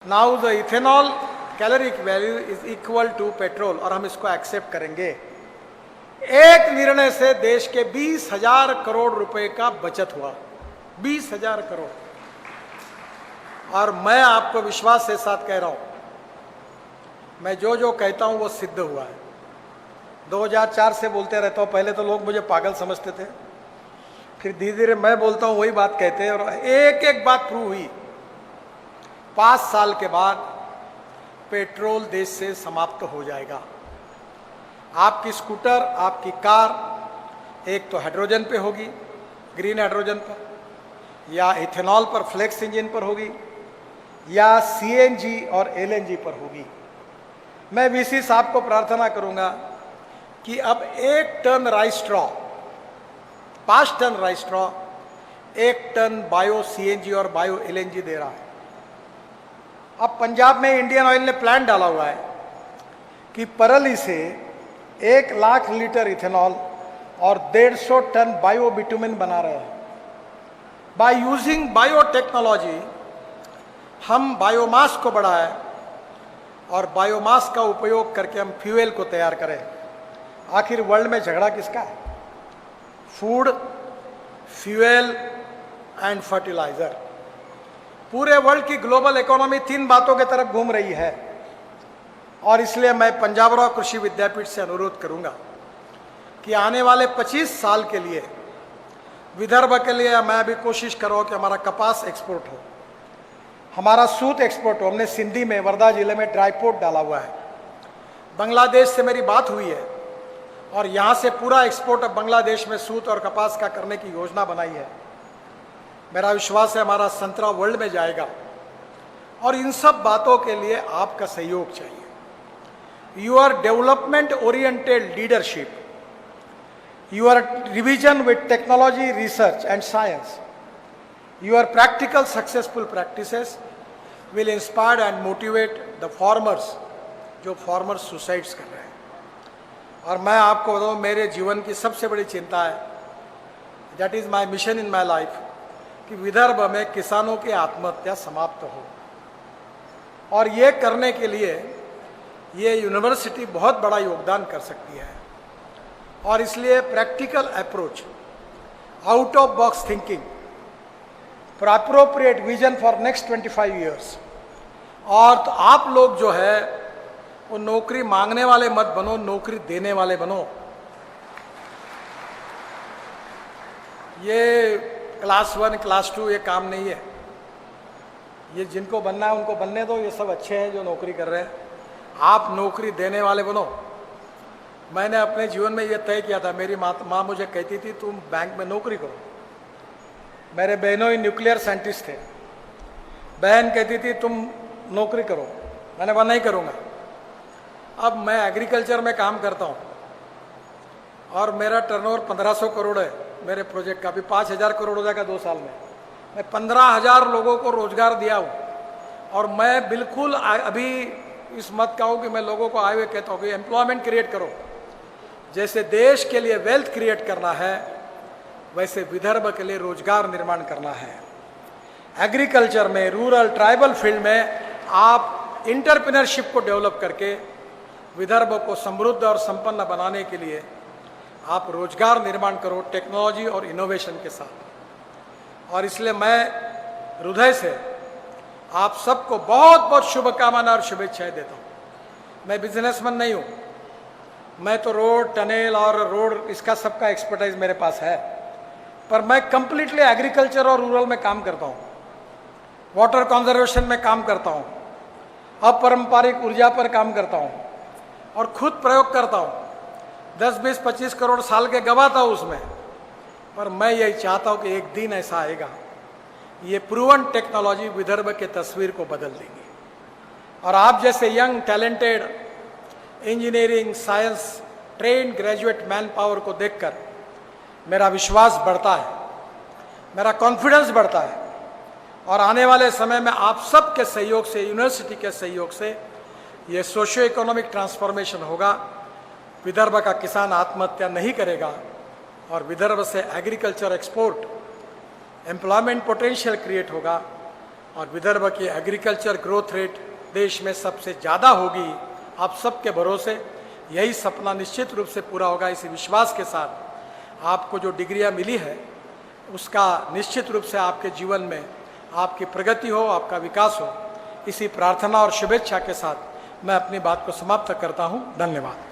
Now the ethanol caloric value is equal to petrol और हम इसको एक्सेप्ट करेंगे। एक निर्णय से देश के 20,000 करोड़ रुपए का बचत हुआ, 20,000 करोड़। और मैं आपको विश्वास के साथ कह रहा हूं, मैं जो जो कहता हूं वो सिद्ध हुआ है। 2004 से बोलते रहता हूं, पहले तो लोग मुझे पागल समझते थे, फिर धीरे धीरे मैं बोलता हूं वही बात कहते हैं और एक एक बात प्रूव हुई। 5 साल के बाद पेट्रोल देश से समाप्त हो जाएगा। आपकी स्कूटर, आपकी कार एक तो हाइड्रोजन पे होगी, ग्रीन हाइड्रोजन पर, या इथेनॉल पर, फ्लेक्स इंजन पर होगी, या सीएनजी और एलएनजी पर होगी। मैं वीसी साहब को प्रार्थना करूंगा कि अब 1 ton rice straw, 5 ton rice straw 1 ton bio CNG और बायो एलएनजी दे रहा है। अब पंजाब में इंडियन ऑयल ने प्लान डाला हुआ है कि परली से 1 लाख लीटर इथेनॉल और 150 टन बायो बिटुमिन बना रहे हैं। बाय यूजिंग बायोटेक्नोलॉजी हम बायोमास को बढ़ाएं और बायोमास का उपयोग करके हम फ्यूल को तैयार करें। आखिर वर्ल्ड में झगड़ा किसका है? Food, fuel and fertiliser. पूरे वर्ल्ड की ग्लोबल इकोनॉमी 3 बातों की तरफ घूम रही है और इसलिए मैं पंजाबराव कृषि विद्यापीठ से अनुरोध करूंगा कि आने वाले 25 साल के लिए विदर्भ के लिए मैं भी कोशिश करूँ कि हमारा कपास एक्सपोर्ट हो, हमारा सूत एक्सपोर्ट हो। हमने सिंधी में, वर्धा जिले में ड्राई पोर्ट डाला हुआ है। बांग्लादेश से मेरी बात हुई है और यहाँ से पूरा एक्सपोर्ट अब बांग्लादेश में सूत और कपास का करने की योजना बनाई है। मेरा विश्वास है हमारा संतरा वर्ल्ड में जाएगा और इन सब बातों के लिए आपका सहयोग चाहिए। Your development oriented leadership, your revision with technology, research and science, your practical successful practices will inspire and motivate the farmers जो फार्मर्स सुसाइड्स कर रहे हैं। और मैं आपको बताऊँ, मेरे जीवन की सबसे बड़ी चिंता है, that is my mission in my life, कि विदर्भ में किसानों की आत्महत्या समाप्त हो। और ये करने के लिए ये यूनिवर्सिटी बहुत बड़ा योगदान कर सकती है। और इसलिए practical approach, out of box thinking, for appropriate vision for next 25 years. और तो आप लोग जो है वो नौकरी मांगने वाले मत बनो, नौकरी देने वाले बनो। ये क्लास 1, क्लास 2 ये काम नहीं है। ये जिनको बनना है उनको बनने दो, ये सब अच्छे हैं जो नौकरी कर रहे हैं। आप नौकरी देने वाले बनो। मैंने अपने जीवन में ये तय किया था, मेरी माँ मुझे कहती थी तुम बैंक में नौकरी करो। मेरे बहनों ही न्यूक्लियर साइंटिस्ट थे, बहन कहती थी तुम नौकरी करो, मैंने कहा नहीं करूँगा। अब मैं एग्रीकल्चर में काम करता हूँ और मेरा टर्नओवर 1500 करोड़ है मेरे प्रोजेक्ट का। भी 5,000 करोड़ हो जाएगा 2 साल में। मैं 15,000 लोगों को रोजगार दिया हूँ और मैं बिल्कुल अभी इस मत का हूँ कि मैं लोगों को आए हुए कहता हूँ कि एम्प्लॉयमेंट क्रिएट करो। जैसे देश के लिए वेल्थ क्रिएट करना है, वैसे विदर्भ के लिए रोजगार निर्माण करना है। एग्रीकल्चर में, रूरल, ट्राइबल फील्ड में आप इंटरप्रेन्योरशिप को डेवलप करके विदर्भ को समृद्ध और संपन्न बनाने के लिए आप रोजगार निर्माण करो टेक्नोलॉजी और इनोवेशन के साथ। और इसलिए मैं हृदय से आप सबको बहुत बहुत शुभकामनाएं और शुभेच्छाएं देता हूँ। मैं बिजनेसमैन नहीं हूँ, मैं तो रोड, टनल और रोड इसका सबका एक्सपर्टाइज मेरे पास है, पर मैं कंप्लीटली एग्रीकल्चर और रूरल में काम करता हूँ, वाटर कंजर्वेशन में काम करता हूँ, अपारंपरिक ऊर्जा पर काम करता हूँ और खुद प्रयोग करता हूँ। 10, 20, 25 करोड़ साल के गवाता हूँ उसमें। पर मैं यही चाहता हूँ कि एक दिन ऐसा आएगा, ये प्रूवन टेक्नोलॉजी विदर्भ के तस्वीर को बदल देंगी। और आप जैसे young, talented, engineering, science train graduate man power को देखकर मेरा विश्वास बढ़ता है, मेरा कॉन्फिडेंस बढ़ता है। और आने वाले समय में आप सब के सहयोग से, यूनिवर्सिटी के सहयोग से ये सोशियो इकोनॉमिक ट्रांसफॉर्मेशन होगा। विदर्भ का किसान आत्महत्या नहीं करेगा और विदर्भ से agriculture export, employment potential create होगा और विदर्भ की एग्रीकल्चर ग्रोथ रेट देश में सबसे ज़्यादा होगी। आप सबके भरोसे यही सपना निश्चित रूप से पूरा होगा। इसी विश्वास के साथ आपको जो डिग्रियां मिली है उसका निश्चित रूप से आपके जीवन में आपकी प्रगति हो, आपका विकास हो। इसी प्रार्थना और शुभेच्छा के साथ मैं अपनी बात को समाप्त करता हूं। धन्यवाद।